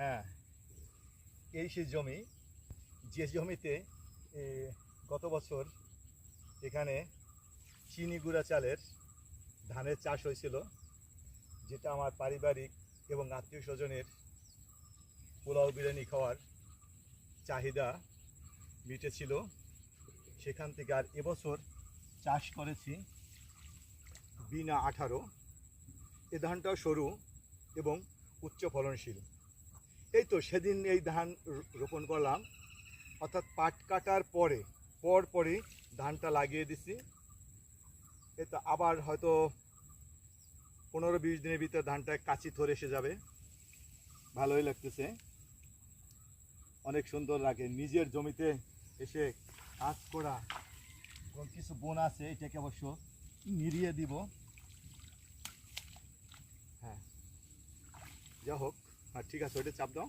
হ্যাঁ, এই সেই জমি, যে জমিতে গত বছর এখানে চিনি গুঁড়া চালের ধানের চাষ হয়েছিল, যেটা আমার পারিবারিক এবং আত্মীয় স্বজনের পোলাও বিরিয়ানি খাওয়ার চাহিদা মিটেছিল। সেখান থেকে আর এবছর চাষ করেছি বিনা 18। এ ধানটাও সরু এবং উচ্চ ফলনশীল। এই তো সেদিন এই ধান রোপণ করলাম, অর্থাৎ পাট কাটার পরপরই ধানটা লাগিয়ে দিছি। এই তো আবার হয়তো 15-20 দিনের ভিতরে ধানটা কাঁচি ধরে এসে যাবে। ভালোই লাগতেছে, অনেক সুন্দর লাগে নিজের জমিতে এসে কাজ করা। এবং কিছু বোন আছে, এটাকে অবশ্য নিড়িয়ে দিব। হ্যাঁ, যা হোক, ঠিক আছে, ওইটা চাপ দাও।